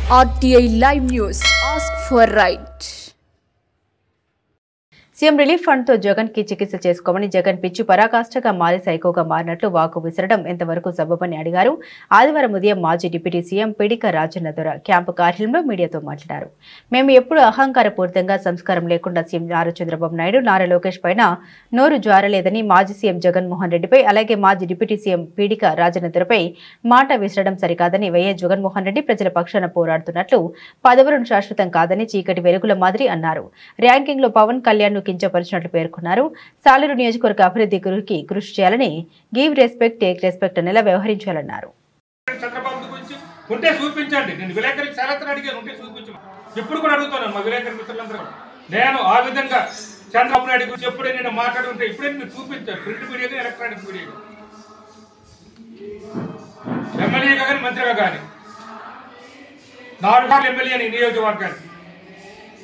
RTI Live News. Ask for right. CM relief fund తో జగన్ కి చికిత్స చేసుకోమని జగన్ పిచ్చి పరాకాష్ఠగా మారి సైకోగా మారినట్లు వాకు విసరడం ఎంతవరకు సబబని అడిగారు. ఆదివారం ఉదయం మాజీ డిప్యూటీ సీఎం పిడిక రాజన్న దొర క్యాంపు కార్యాలయంలో మీడియాతో మాట్లాడారు. మేము ఎప్పుడు అహంకారపూరితంగా సంస్కారం లేకుండా సీఎం నారా చంద్రబాబు నాయుడు నారా లోకేష్ పైన నోరు జారలేదని మాజీ సీఎం జగన్మోహన్ రెడ్డిపై అలాగే మాజీ డిప్యూటీ సీఎం పిడిక రాజన్న దొరపై మాట విసరడం సరికాదని వైఎస్ జగన్మోహన్ రెడ్డి ప్రజల పక్షాన పోరాడుతున్నట్లు పదవులను శాశ్వతం కాదని చీకటి వెలుగుల మాదిరి అన్నారు. ర్యాంకింగ్ లో పవన్ కళ్యాణ్ కించపరిచినట్లు పేర్కొన్నారు. సాలూరు నియోజకవర్గ అభివృద్ధి గురికి కృషి చేయాలని గివ్ రెస్పెక్ట్ టేక్ రెస్పెక్ట్ అనేలా వ్యవహరించాలన్నారు. ఇప్పుడు కూడా అడుగుతాను మా విలేకరు మిత్రులందరూ, నేను ఆ విధంగా చంద్రబాబు నాయుడు గురించి ఎప్పుడే నేను మాట్లాడుతుంటే ఇప్పుడే మీరు చూపించాను. ప్రింట్ మీడియా ఎలక్ట్రానిక్ మీడియా ఎమ్మెల్యేగా కానీ మంత్రిగా కానీ 4 సార్లు ఎమ్మెల్యే అని నియోజకవర్గానికి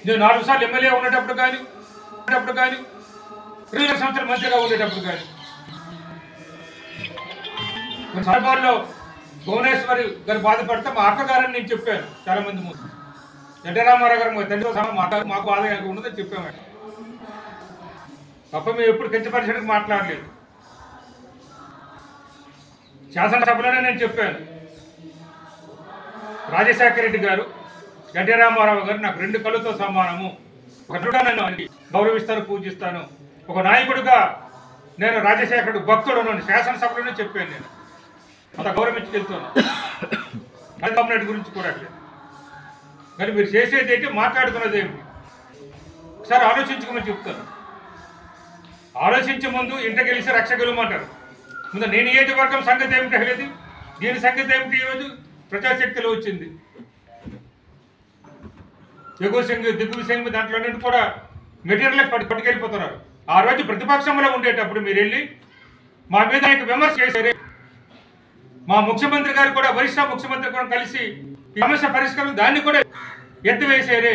నేను 4 సార్లు ఎమ్మెల్యే ఉండేటప్పుడు కానీ 20 సంవత్సరాలు మంత్రిగా ఉండేటప్పుడు కానీ సందర్భాల్లో భువనేశ్వరి గారు బాధపడితే మా అక్కగారని నేను చెప్పాను. చాలా మంది ముందు ఎన్టీ రామారావు గారు తండ్రితో మాకు బాధ ఉండదని చెప్పాము తప్ప మేము ఎప్పుడు కించపరిచడానికి మాట్లాడలేదు. శాసనసభలోనే నేను చెప్పాను, రాజశేఖర రెడ్డి గారు ఎన్టీ రామారావు గారు నాకు 2 కళ్ళతో సమానము. ఒకటిగా నన్ను గౌరవిస్తాను, పూజిస్తాను. ఒక నాయకుడిగా నేను రాజశేఖరుడు భక్తుడు శాసనసభలోనే చెప్పాను. నేను అంత గౌరవించి వెళ్తాను. చంద్రబాబు నాయుడు గురించి కూడా కానీ మీరు చేసేది ఏంటి, మాట్లాడుతున్నది ఏమిటి ఒకసారి ఆలోచించుకోమని చెప్తాను. ఆలోచించే ముందు ఇంట గెలిచి రక్ష గెలవమంటారు. ముందు నేను నియోజకవర్గం సంగతి ఏమిటి తెలియదు, దీని సంగతి ఏమిటి ఈరోజు ప్రజాశక్తిలో వచ్చింది. దిగ్గు సింగ్ దాంట్లో కూడా మెటీరియల్ పట్టుకెళ్ళిపోతున్నారు. ఆ రోజు ప్రతిపక్షంలో ఉండేటప్పుడు మీరు వెళ్ళి మా మీద విమర్శ చేశారే. మా ముఖ్యమంత్రి గారు కూడా వరిష్ఠ ముఖ్యమంత్రి కూడా కలిసి ఈ సమస్య పరిష్కారం దాన్ని కూడా ఎత్తివేశారే.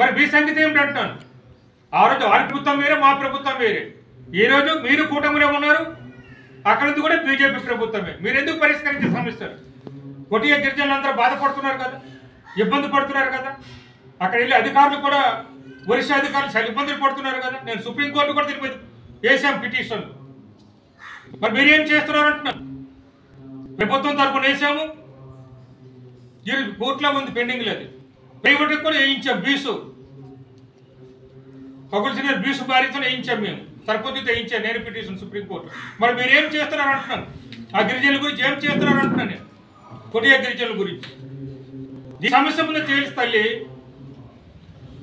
మరి మీ సంగతి ఏమిటి అంటున్నాను. ఆ రోజు వారి ప్రభుత్వం వేరే, మా ప్రభుత్వం వేరే. ఈరోజు మీరు కూటమిలో ఉన్నారు, అక్కడ నుంచి కూడా బీజేపీ ప్రభుత్వమే. మీరు ఎందుకు పరిష్కరించే సమస్యలు? కొట్టియ గిరిజనులందరూ బాధపడుతున్నారు కదా, ఇబ్బంది పడుతున్నారు కదా. అక్కడ వెళ్ళి అధికారులు కూడా ఒరిస్సా అధికారులు చాలా ఇబ్బందులు పడుతున్నారు కదా. నేను సుప్రీంకోర్టు కూడా తిరిగి వేసాం పిటిషన్. మరి మీరేం చేస్తున్నారు అంటున్నాను. ప్రభుత్వం తరఫున వేసాము, కోర్టులో ఉంది పెండింగ్ లేదు. ప్రైవేట్కి కూడా వేయించాం బీసు, పగుల్సిన బీసు భారీతో వేయించాం మేము. సరిపోతే వేయించాను నేను పిటిషన్ సుప్రీంకోర్టు. మరి మీరేం చేస్తున్నారు అంటున్నాను. ఆ గిరిజనుల గురించి ఏం చేస్తున్నారు అంటున్నాను నేను. కొట్టియ గిరిజనుల గురించి ఈ సమస్య ముందు తేల్చి తల్లి,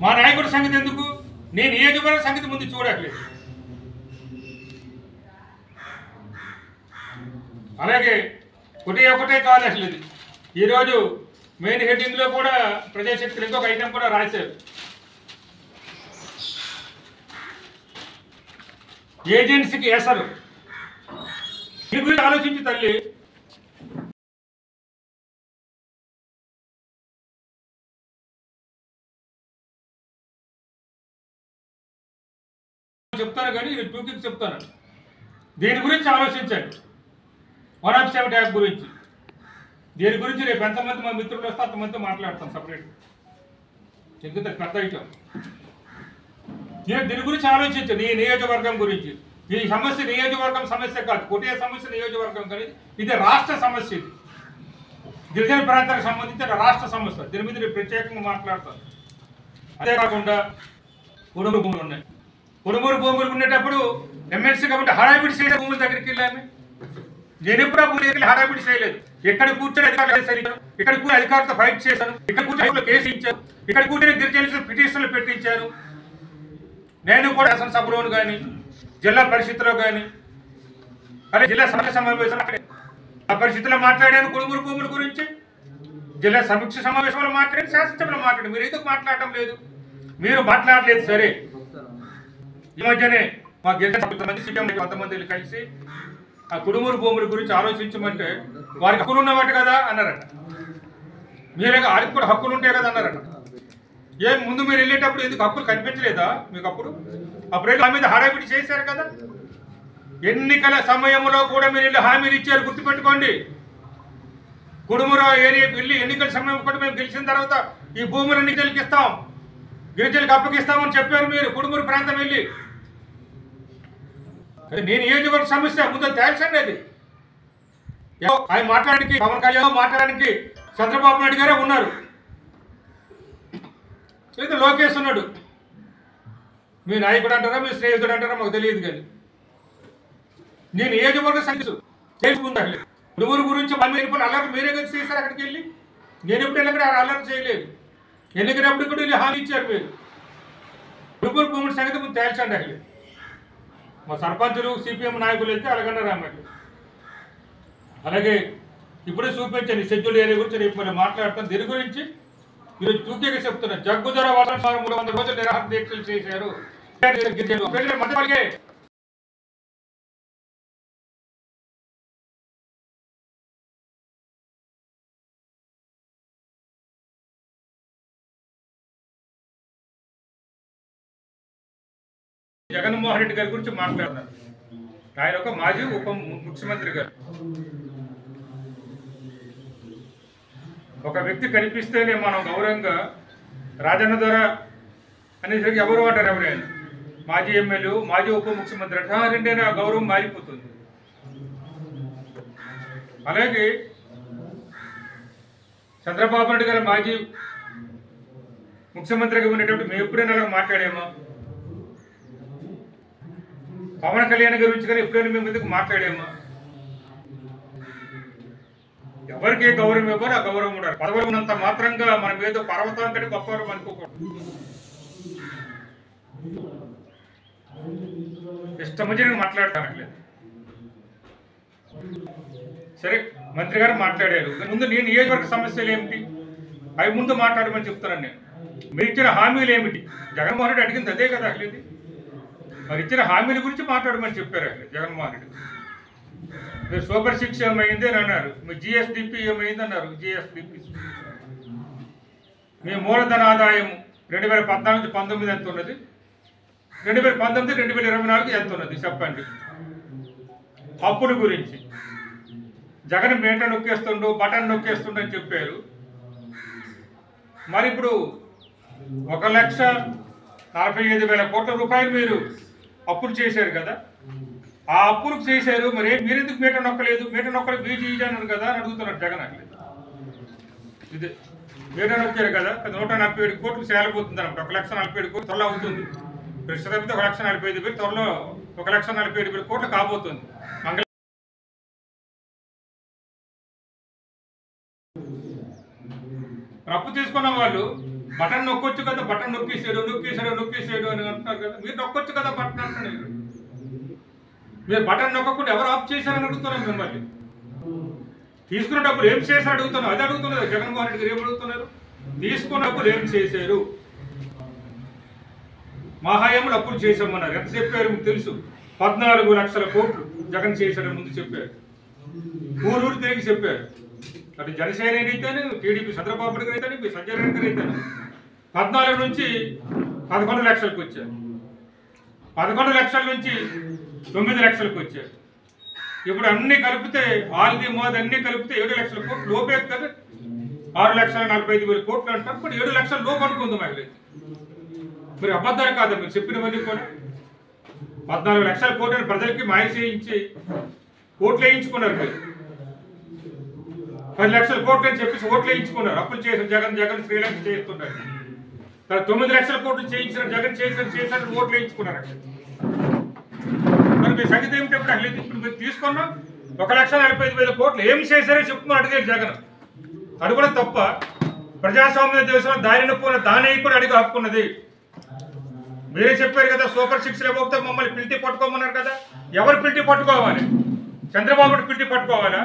మా నాయకుడి సంగతి ఎందుకు, నేను నియోజకవర్గ సంగతి ముందు చూడట్లేదు. అలాగే ఒకటే కాదు అసలు ఇది. ఈరోజు మెయిన్ హెడ్డింగ్లో కూడా ప్రజాశక్తులు ఇంకొక ఐటెం కూడా రాశారు. ఏజెన్సీకి ఎసరు. దీని గురించి ఆలోచించి తల్లి. చెప్తాను కానీ ఇది టూకి చెప్తాను. దీని గురించి ఆలోచించండి. 107 యాప్ గురించి, దీని గురించి రేపు ఎంతమంది మా మిత్రులు వస్తే అంతమందితో మాట్లాడతాం సపరేట్. ఎందుకంటే పెద్ద ఐటమ్. దీని గురించి ఆలోచించండి. ఈ నియోజకవర్గం గురించి, ఈ సమస్య నియోజకవర్గం సమస్య కాదు, కొట్టియ సమస్య నియోజకవర్గం కానీ ఇది రాష్ట్ర సమస్య. ఇది గిరిజన ప్రాంతానికి సంబంధించిన రాష్ట్ర సమస్య. దీని మీద రేపు ప్రత్యేకంగా మాట్లాడతాను. అంతేకాకుండా కుటుంబ భూములు ఉన్నాయి. కుడుమూరు భూములు ఉండేటప్పుడు ఎమ్మెల్సీ కాబట్టి హడావిడి చేసే భూముల దగ్గరికి వెళ్ళాము. నేను ఎప్పుడు ఆ భూమి దగ్గర హడావిడి చేయలేదు. ఎక్కడ కూర్చొని అధికారులు, ఇక్కడ కూర్చొని అధికారులతో ఫైట్ చేశాను, ఇక్కడ కూర్చొని కేసు ఇచ్చాను, ఇక్కడ కూర్చొని గిరిజనులు పిటిషన్లు పెట్టించాను. నేను కూడా శాసనసభలోను కానీ జిల్లా పరిషత్లో కానీ అదే జిల్లా సమీక్ష సమావేశంలో ఆ పరిస్థితుల్లో మాట్లాడాను. కుడుమూరు భూముల గురించి జిల్లా సమీక్ష సమావేశంలో మాట్లాడాను, శాసనసభలో మాట్లాడాను. మీరు ఎందుకు మాట్లాడటం లేదు? మీరు మాట్లాడలేదు సరే. ఈ మధ్యనే మా గిరిజన కొంతమంది సీఎం కొంతమంది కలిసి ఆ కుడుమూరు భూముల గురించి ఆలోచించమంటే వారికి హక్కులు ఉన్నవాటి కదా అన్నారట. మీరేగా వారికి కూడా హక్కులు ఉంటాయి కదా అన్నారట. ఏం ముందు మీరు వెళ్ళేటప్పుడు ఎందుకు హక్కులు కనిపించలేదా మీకు? అప్పుడే ఆ మీద హడావిడి చేశారు కదా. ఎన్నికల సమయంలో కూడా మీరు హామీలు ఇచ్చారు, గుర్తుపెట్టుకోండి. కుడుమురు ఏరియా వెళ్ళి ఎన్నికల సమయం కూడా మేము గెలిచిన తర్వాత ఈ భూములన్నీ గిరిజనులకు గిరిజనులకు అప్పగిస్తామని చెప్పారు మీరు కుడుమురు ప్రాంతం వెళ్ళి. నేను నియోజకవర్గ సమస్య ముందు తేల్చండి. అది ఆయన మాట్లాడడానికి పవన్ కళ్యాణ్ మాట్లాడడానికి చంద్రబాబు నాయుడు గారే ఉన్నారు, లోకేష్ ఉన్నాడు. మీ నాయకుడు అంటారా మీ స్నేహితుడు అంటారా మాకు తెలియదు, కానీ నేను నియోజకవర్గ సమస్య తెలుసుకుందాం. కుడుమురు గురించి అల్లరి మీరే కదా చేశారు అక్కడికి వెళ్ళి. నేను ఎప్పుడు వెళ్ళి అల్లరి చేయలేదు. ఎన్నికైనప్పుడు కూడా వెళ్ళి హామీ ఇచ్చారు మీరు. కుడుమురు భూముల సంగతి ముందు తేల్చండి. అసలు మా సర్పంచులు సిపిఎం నాయకులు వెళ్తే అలాగన్నారు అన్నట్టు. అలాగే ఇప్పుడే చూపించండి షెడ్యూల్ ఏరియా గురించి రేపు మనం మాట్లాడతాం. దీని గురించి ఈరోజు తూకేగా చెప్తున్నా. జగ్గుధర వాళ్ళ 300 రోజులు నిరాహార దీక్షలు చేశారు. జగన్మోహన్ రెడ్డి గారి గురించి మాట్లాడుతున్నారు. ఆయన ఒక మాజీ ఉప ముఖ్యమంత్రి గారు. ఒక వ్యక్తి కనిపిస్తేనే మనం గౌరవంగా రాజన్న ద్వారా అనేసరికి ఎవరు అంటారు, ఎవరైనా మాజీ ఎమ్మెల్యే మాజీ ఉప ముఖ్యమంత్రి అంటే ఆ గౌరవం మారిపోతుంది. అలాగే చంద్రబాబు నాయుడు గారు మాజీ ముఖ్యమంత్రిగా ఉండేటప్పుడు మేము ఎప్పుడైనా అలా మాట్లాడామా? పవన్ కళ్యాణ్ గారి గురించి కానీ ఎప్పుడైనా మేము ఎందుకు మాట్లాడామా? ఎవరికి గౌరవం ఇవ్వరు, ఆ గౌరవం ఉండరు. పదవులు ఉన్నంత మాత్రంగా మనం ఏదో పర్వతం కంటే గొప్పవారు అనుకోకూడదు. ఇష్టం వచ్చి మాట్లాడతానట్లేదు. సరే, మంత్రి గారు మాట్లాడారు. ముందు నేను నియోజకవర్గ సమస్యలు ఏమిటి అవి ముందు మాట్లాడమని చెప్తున్నాను. నేను మీరు ఇచ్చిన హామీలు ఏమిటి? జగన్మోహన్ రెడ్డి అడిగింది అదే కదా అసలు. మరి ఇచ్చిన హామీల గురించి మాట్లాడమని చెప్పారు అసలు జగన్మోహన్ రెడ్డి. మీరు సూపర్ 6 ఏమైంది అని అన్నారు, మీ జిఎస్డిపి ఏమైంది అన్నారు. జిఎస్డిపి మీ మూలధన ఆదాయం 2014-19 ఎంత ఉన్నది? 2019-2024 ఎంత ఉన్నది చెప్పండి. అప్పుల గురించి జగన్ మేట నొక్కేస్తుండు, బటన్ నొక్కేస్తుండు అని చెప్పారు. మరి ఇప్పుడు 1,45,000 కోట్ల రూపాయలు మీరు అప్పులు చేశారు కదా. ఆ అప్పులు చేశారు, మరి మీరెందుకు మీట నొక్కలేదు? మీట నొక్కలు బీజీ అన్నారు కదా అని అడుగుతున్నారు జగన్. అట్లేదు ఇదే మీట నొక్కారు కదా, 147 కోట్లు సేలబోతుంది అనమాట. 1,47,000 కోట్లు త్వరలో అవుతుంది. ప్రస్తుతం 1,45,000, త్వరలో 1,47,000 కోట్లు కాబోతుంది. అప్పు తీసుకున్న వాళ్ళు బటన్ నొక్కొచ్చు కదా, బటన్ నొక్కేసాడు అని అంటున్నారు కదా. మీరు నొక్కొచ్చు కదా బటన్ అంటున్నారు. మీరు బటన్ నొక్కకుండా ఎవరు ఆఫ్ చేశారని అడుగుతున్నాం మిమ్మల్ని. తీసుకున్న డబ్బులు ఏం చేశారు అడుగుతున్నాం. అది అడుగుతున్నారు జగన్మోహన్ రెడ్డి గారు. ఏం అడుగుతున్నారు? తీసుకున్న డబ్బులు ఏం చేశారు? మా హయాంలో అప్పులు చేసామన్నారు. ఎంత చెప్పారు మీకు తెలుసు? 14 లక్షల కోట్లు జగన్ చేశారని ముందు చెప్పారు. ఊరూరు తిరిగి చెప్పారు. అటు జనసేన అయితేనే, టీడీపీ చంద్రబాబు నాయుడు గారు అయితేనే, మీ సంజయ్ రెడ్డి గారు అయితేనే 14 నుంచి 11 లక్షలకు వచ్చారు. 11 లక్షల నుంచి 9 లక్షలకు వచ్చారు. ఇప్పుడు అన్ని కలిపితే ఆల్ది మోది అన్ని కలిపితే 7 లక్షల కోట్లు లోపే కదా. 6,45,000 కోట్లు అంటారు. ఇప్పుడు 7 లక్షల లోపు అనుకుందాం. మహిళ మరి అబద్ధాలు కాదా మీరు చెప్పినవన్నీ కూడా? 14 లక్షల కోట్లని ప్రజలకి మాయ చేయించి ఓట్లు వేయించుకున్నారు. మీరు 10 లక్షల కోట్లు అని చెప్పేసి ఓట్లు వేయించుకున్నారు. అప్పులు చేశారు జగన్ శ్రీలంక చేస్తున్నారు. 9 లక్షల కోట్లు చేయించిన జగన్ చేశారు ఓట్లు వేయించుకున్నారు. మరి మీ సంగతి ఏమిటి? అసలు ఇప్పుడు మీరు తీసుకున్నాం 1,45,000 కోట్లు ఏం చేశారో చెప్తున్నా అడిగారు జగన్. అడగడం తప్ప? ప్రజాస్వామ్య దేశంలో దారిని పోయిన దాని కూడా అడిగి హక్కున్నది. మీరే చెప్పారు కదా, సూపర్ 6 ఇవ్వకపోతే మమ్మల్ని పిలిచి పట్టుకోమన్నారు కదా. ఎవరు పిలిచి పట్టుకోవాలి? చంద్రబాబు నాయుడు పిలిచి పట్టుకోవాలా?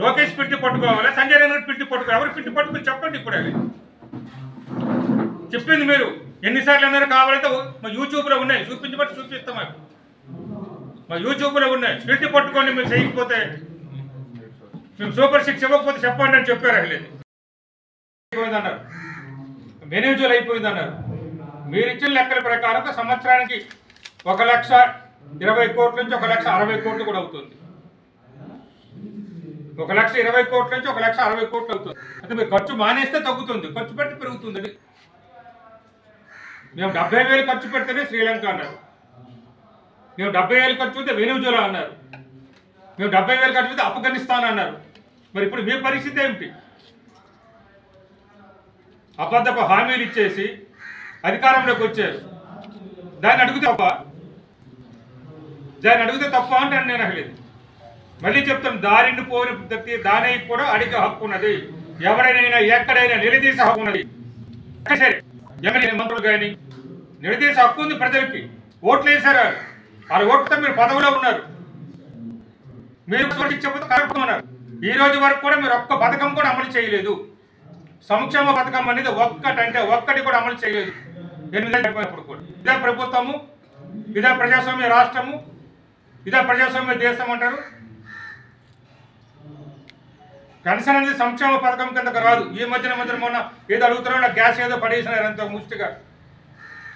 లోకేష్ పిలిచి పట్టుకోవాలా? సంజయ్ రెడ్డి పిలిచి పట్టుకోవాలి? ఎవరు పిలిచి పట్టుకుని చెప్పండి. ఇప్పుడు అది చెప్పింది మీరు ఎన్నిసార్లు అన్నారు. కావాలంటే మా యూట్యూబ్లో ఉన్నాయి, చూపించబట్టి చూపిస్తాం. మా యూట్యూబ్లో ఉన్నాయి, పిలిచి పట్టుకొని మీరు చేయకపోతే, మేము సూపర్ 6 ఇవ్వకపోతే చెప్పండి అని చెప్పారు. అయిపోయిందన్నారు, మేనేజర్ అయిపోయిందన్నారు. మీరు ఇచ్చిన లెక్కల ప్రకారం సంవత్సరానికి 1,20,000 కోట్ల నుంచి 1,60,000 కోట్లు కూడా అవుతుంది. 1,20,000 కోట్ల నుంచి 1,60,000 కోట్లు అవుతుంది. అంటే మీరు ఖర్చు మానేస్తే తగ్గుతుంది, ఖర్చు పెట్టి పెరుగుతుంది. మేము 70,000 ఖర్చు పెడితేనే శ్రీలంక అన్నారు, మేము 70,000 ఖర్చు పెడితే వెనుజులా అన్నారు, మేము 70,000 ఖర్చు పెడితే ఆఫ్ఘనిస్తాన్ అన్నారు. మరి ఇప్పుడు మీ పరిస్థితి ఏమిటి? అబద్ధపు హామీలు ఇచ్చేసి అధికారంలోకి వచ్చారు. దాన్ని అడిగితే తప్ప అంటాను నేను. అసలేదు మళ్ళీ చెప్తాను, దారిని పోని ప్రతి దానికి కూడా అడిగే హక్కు ఉన్నది. ఎవరైనా ఎక్కడైనా నిలదీసే హక్కు ఉన్నది. సరే, ఎమ్మెల్యే మంత్రులు కానీ నిలదీసే హక్కు ఉంది ప్రజలకి. ఓట్లు వేశారు, వాళ్ళ ఓట్లతో మీరు పదవిలో ఉన్నారు. మీరు చెప్పితే కరెక్ట్ ఉన్నారు. ఈ రోజు వరకు కూడా మీరు ఒక్క పథకం కూడా అమలు చేయలేదు. సంక్షేమ పథకం అనేది ఒక్కటి కూడా అమలు చేయలేదు. 8 ఏళ్ళప్పుడు కూడా ఇదే ప్రభుత్వము, ఇదే ప్రజాస్వామ్య రాష్ట్రము, ఇదే ప్రజాస్వామ్య దేశం అంటారు. పెన్షన్ అనేది సంక్షేమ పథకం కిందకు రాదు. ఈ మధ్యన మొన్న ఏదో అడుగుతారో గ్యాస్ ఏదో పడేసినారు, అంత ముష్టిగా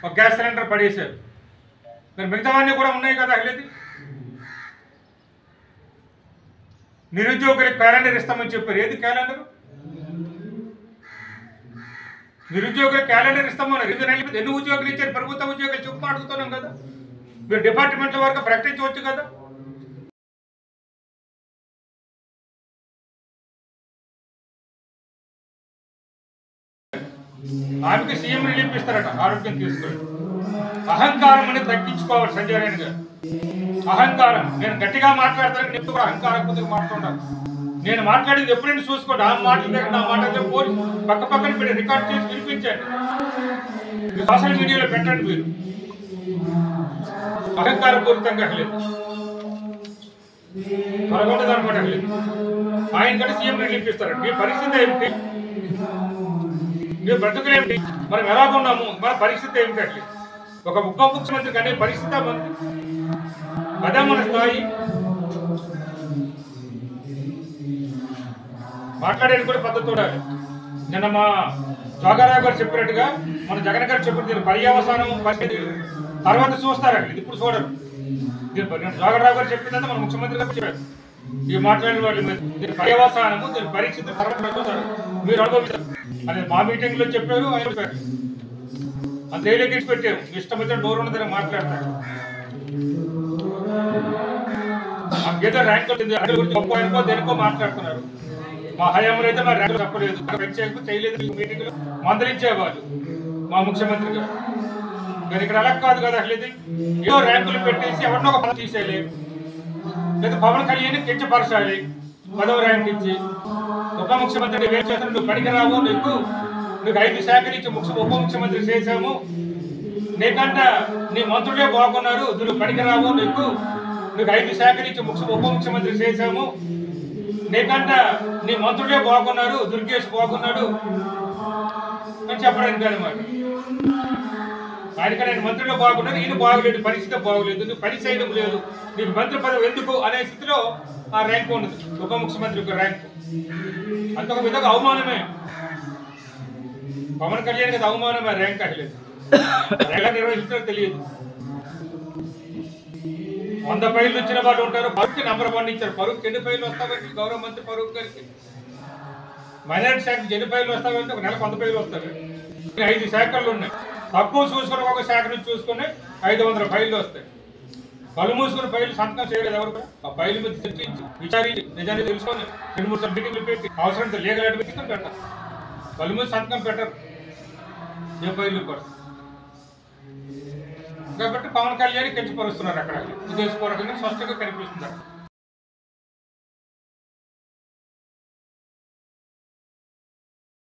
ఒక గ్యాస్ సిలిండర్ పడేసారు. మరి మిగతావన్నీ కూడా ఉన్నాయి కదా. లేదు, నిరుద్యోగులకు క్యాలెండర్ ఇస్తామని చెప్పారు. ఏది క్యాలెండర్? నిరుద్యోగులకు క్యాలెండర్ ఇస్తామన్నారు. ఎన్ని ఉద్యోగులు ఇచ్చారు? ప్రభుత్వ ఉద్యోగులు చెప్పు అడుగుతున్నాం కదా. మీరు డిపార్ట్మెంట్ల వరకు ప్రకటించవచ్చు కదా. ఆమెకి సీఎం రిలీఫ్ ఇస్తారట, ఆరోగ్యం తీసుకొని. అహంకారం అనేది తగ్గించుకోవాలి సంజయ్ రెడ్డి గారు. అహంకారం, నేను గట్టిగా మాట్లాడతాను, నేను కూడా అహంకారం కొద్దిగా మాట్లాడాను. నేను మాట్లాడేది ఎప్పుడైనా చూసుకోండి. ఆ మాటల దగ్గర నా మాటలు పోలి పక్కన పెట్టి రికార్డ్ చేసి వినిపించండి. సోషల్ మీడియాలో పెట్టండి. మీరు అహంకారపూరితంగా లేదు, పదకొండది అనమాట. లేదు, ఆయన కంటే సీఎం రిలీఫ్ ఇస్తారండి. మీ పరిస్థితి ఏమిటి? మీ బ్రతుకులేమిటి? మనం ఎలాగున్నాము? మన పరిస్థితి ఏమిటి? అట్లేదు ఒక ఉప ముఖ్యమంత్రి కానీ పరిస్థితి అదే మన స్థాయి. మాట్లాడేది కూడా పద్ధతి ఉండాలి. నిన్న మా జోగారావు గారు చెప్పినట్టుగా మన జగన్ గారు చెప్పినట్టు పర్యవసానం పరిస్థితి తర్వాత చూస్తారండి, ఇప్పుడు చూడరు. జోగారావు గారు చెప్పిందంటే మన ముఖ్యమంత్రి గారు చెప్పారు. ఈ మాట్లాడిన వాళ్ళు దీని పర్యవసానము, దీని పరిస్థితి తర్వాత చూస్తారు, మీరు అనుభవిస్తారు. అది మా మీటింగ్ లో చెప్పారు, ఆయన చెప్పారు. అంత ఏళ్ళకి పెట్టాము. ఇష్టం వచ్చిన డోర్ ఉన్నదని మాట్లాడతారు. ఏదో ర్యాంకులు గురించి గొప్ప అనుకో దేనికో మాట్లాడుతున్నారు. మా హయాంలో అయితే మా ర్యాంకులు తప్పలేదు, చేయలేదు. మీటింగ్ లో మందలించేవాళ్ళు మా ముఖ్యమంత్రి గారు. కానీ ఇక్కడ అలా కాదు కదా. అట్లేదు ఏదో ర్యాంకులు పెట్టేసి ఎవరినో ఒక పదవి తీసేయాలి, లేదా పవన్ కళ్యాణ్ కించపరచాలి, 10వ ర్యాంక్ ఇచ్చి. ఉప ముఖ్యమంత్రి ఏం చేస్తాను, నువ్వు పనికిరావు, నీకు 5 శాఖలు ఇచ్చి ఉప ముఖ్యమంత్రి చేశాము, నీకంట నీ మంత్రులే బాగున్నారు, నువ్వు పనికిరావు, నీకు 5 శాఖలు ఇచ్చి ఉప ముఖ్యమంత్రి చేశాము, నీకంట నీ మంత్రులే బాగున్నారు, దుర్గేష్ బాగున్నాడు అని చెప్పడానికి అనమాట. ఆయనక నేను మంత్రులు బాగున్నారు, ఈయన బాగలేదు, పరిస్థితి బాగలేదు, నువ్వు పని చేయడం లేదు, నీకు మంత్రి పదవి ఎందుకు అనే స్థితిలో ఆ ర్యాంక్ ఉన్నది. ఉప ముఖ్యమంత్రి యొక్క ర్యాంకు అంతొక విధంగా అవమానమే. పవన్ కళ్యాణ్ కదా అవమానమే ర్యాంక్. అసలేదు ఎలా నిర్వహించారో తెలియదు. 100 ఫైళ్ళు వచ్చిన వాళ్ళు ఉంటారు. పరుక్కి నంబర్ 1 ఇచ్చారు. పరుక్కి ఎన్ని ఫైళ్ళు వస్తావంటే గౌరవ మంత్రి పరుక్ గారికి. మైనారిటీ శాఖకి ఎన్ని ఫైళ్ళు వస్తావంటే ఒక నెలకు 100 ఫైళ్ళు వస్తాయి. 5 శాఖలు ఉన్నాయి. తక్కువ చూసుకుని ఒక శాఖ నుంచి చూసుకుని 500 ఫైళ్ళు వస్తాయి. కళ్ళు మూసుకుని ఫైళ్ళు సంతకం చేయలేదు ఎవరు. ఆ ఫైల్ మీద చర్చించి విచారించి నిజాన్ని తెలుసుకొని 2-3 మీటింగ్లు పెట్టి అవసరంతో లీగల్ అడ్వైస్ పెట్టారు. కళ్ళు మూసి సంతకం పెట్టరు ఏ ఫైళ్ళు కూడా. కాబట్టి పవన్ కళ్యాణ్ కించపరుస్తున్నారు అక్కడ. ఉద్దేశపూర్వకంగా స్పష్టంగా కనిపిస్తున్నారు.